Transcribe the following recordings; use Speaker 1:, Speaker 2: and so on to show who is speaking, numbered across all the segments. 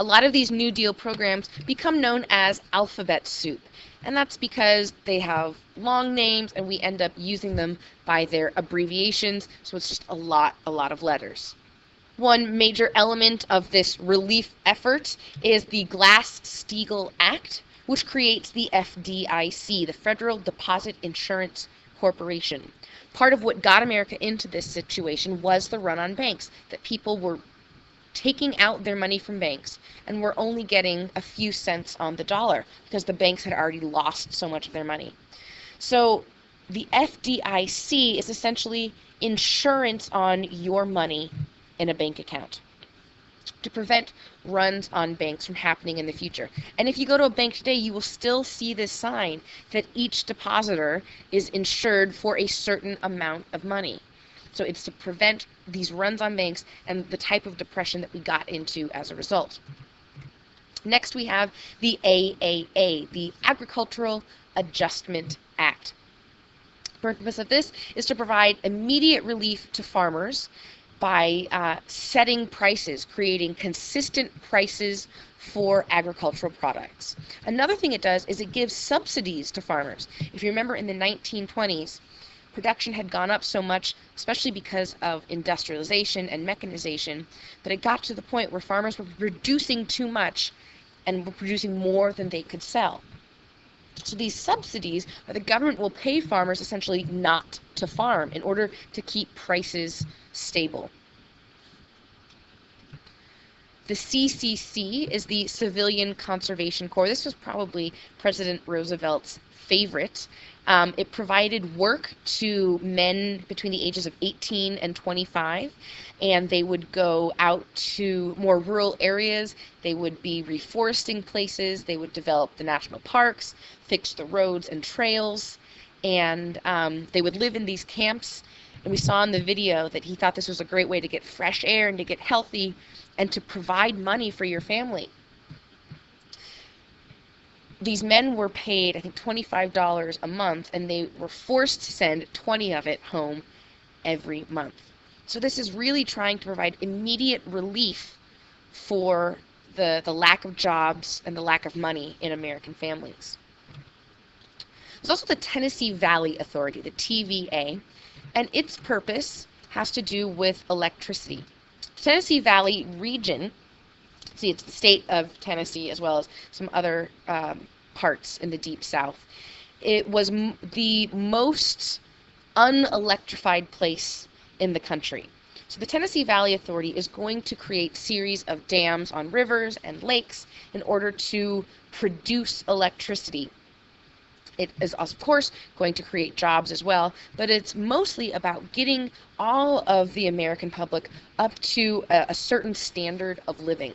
Speaker 1: A lot of these New Deal programs become known as alphabet soup, and that's because they have long names and we end up using them by their abbreviations, so it's just a lot of letters. One major element of this relief effort is the Glass-Steagall Act, which creates the FDIC, the Federal Deposit Insurance Corporation. Part of what got America into this situation was the run on banks, that people were taking out their money from banks and were only getting a few cents on the dollar because the banks had already lost so much of their money. So the FDIC is essentially insurance on your money in a bank account to prevent runs on banks from happening in the future. And if you go to a bank today, you will still see this sign that each depositor is insured for a certain amount of money. So it's to prevent these runs on banks and the type of depression that we got into as a result. Next, we have the AAA, the Agricultural Adjustment Act. The purpose of this is to provide immediate relief to farmers by setting prices, creating consistent prices for agricultural products. Another thing it does is it gives subsidies to farmers. If you remember in the 1920s, production had gone up so much, especially because of industrialization and mechanization, that it got to the point where farmers were producing too much and were producing more than they could sell. So these subsidies, the government will pay farmers essentially not to farm in order to keep prices stable. The CCC is the Civilian Conservation Corps. This was probably President Roosevelt's favorite. It provided work to men between the ages of 18 and 25, and they would go out to more rural areas. They would be reforesting places. They would develop the national parks, fix the roads and trails, and they would live in these camps. And we saw in the video that he thought this was a great way to get fresh air and to get healthy and to provide money for your family. These men were paid, I think, $25 a month, and they were forced to send 20 of it home every month. So this is really trying to provide immediate relief for the lack of jobs and the lack of money in American families. There's also the Tennessee Valley Authority, the TVA, and its purpose has to do with electricity. Tennessee Valley region, see, it's the state of Tennessee as well as some other parts in the deep south. It was the most unelectrified place in the country. So the Tennessee Valley Authority is going to create series of dams on rivers and lakes in order to produce electricity. It is, of course, going to create jobs as well, but it's mostly about getting all of the American public up to a certain standard of living.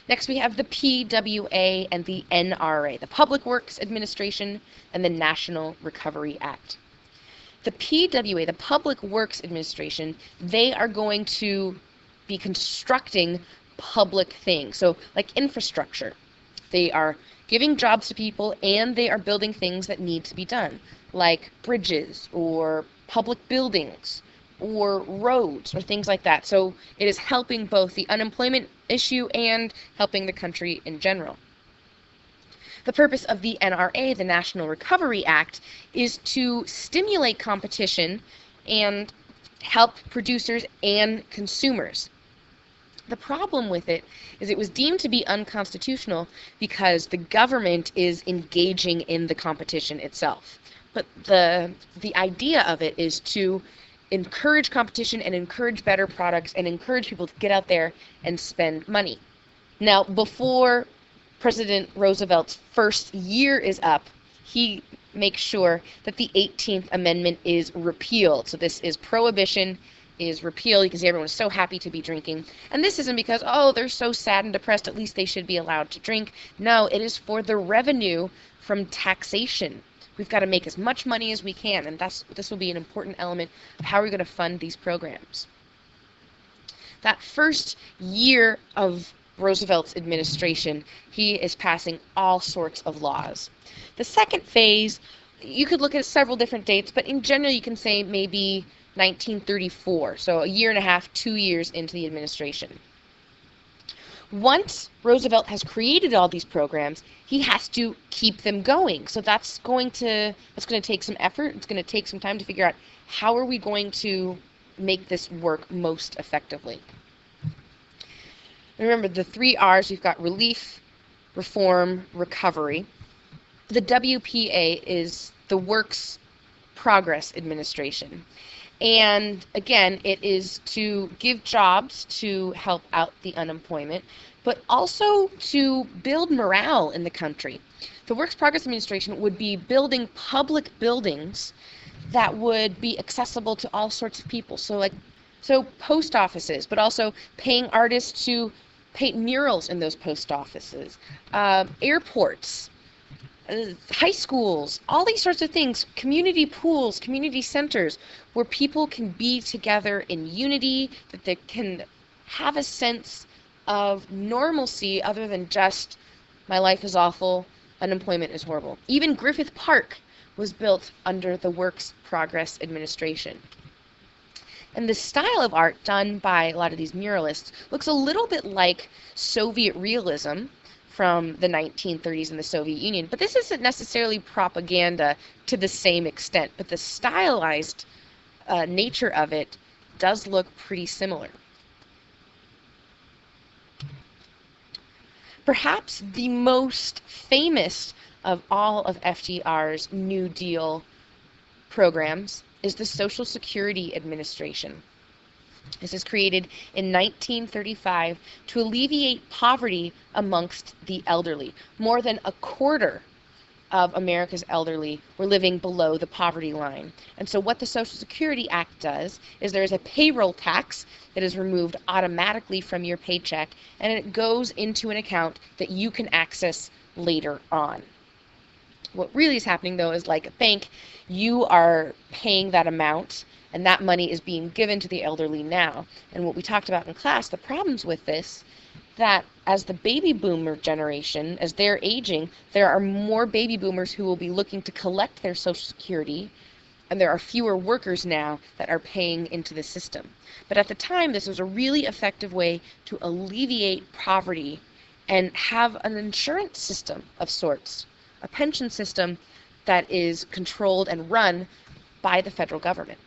Speaker 1: Next, we have the PWA and the NRA, the Public Works Administration and the National Recovery Act. The PWA, the Public Works Administration, they are going to be constructing public things, so like infrastructure. They are giving jobs to people, and they are building things that need to be done, like bridges or public buildings or roads or things like that. So it is helping both the unemployment issue and helping the country in general. The purpose of the NRA, the National Recovery Act, is to stimulate competition and help producers and consumers. The problem with it is it was deemed to be unconstitutional because the government is engaging in the competition itself. But the idea of it is to encourage competition and encourage better products and encourage people to get out there and spend money. Now, before President Roosevelt's first year is up, he makes sure that the 18th Amendment is repealed. So this is prohibition is repealed. You can see everyone is so happy to be drinking. And this isn't because, oh, they're so sad and depressed, at least they should be allowed to drink. No, it is for the revenue from taxation. We've got to make as much money as we can, and this will be an important element of how we're going to fund these programs. That first year of Roosevelt's administration, he is passing all sorts of laws. The second phase, you could look at several different dates, but in general you can say maybe 1934, so a year and a half, 2 years into the administration. Once Roosevelt has created all these programs, he has to keep them going. So that's going to take some effort. It's going to take some time to figure out how are we going to make this work most effectively. Remember the 3 R's. We've got relief, reform, recovery. The WPA is the Works Progress Administration. And again, it is to give jobs to help out the unemployment, but also to build morale in the country. The Works Progress Administration would be building public buildings that would be accessible to all sorts of people. So post offices, but also paying artists to paint murals in those post offices, airports, high schools, all these sorts of things, community pools, community centers, where people can be together in unity, that they can have a sense of normalcy other than just, my life is awful, unemployment is horrible. Even Griffith Park was built under the Works Progress Administration. And the style of art done by a lot of these muralists looks a little bit like Soviet realism from the 1930s in the Soviet Union, but this isn't necessarily propaganda to the same extent, but the stylized nature of it does look pretty similar. Perhaps the most famous of all of FDR's New Deal programs is the Social Security Administration. This was created in 1935 to alleviate poverty amongst the elderly. More than a quarter of America's elderly were living below the poverty line. And so what the Social Security Act does is there is a payroll tax that is removed automatically from your paycheck, and it goes into an account that you can access later on. What really is happening, though, is like a bank, you are paying that amount, and that money is being given to the elderly now. And what we talked about in class, the problems with this, that as the baby boomer generation, as they're aging, there are more baby boomers who will be looking to collect their Social Security, and there are fewer workers now that are paying into the system. But at the time, this was a really effective way to alleviate poverty and have an insurance system of sorts, a pension system that is controlled and run by the federal government.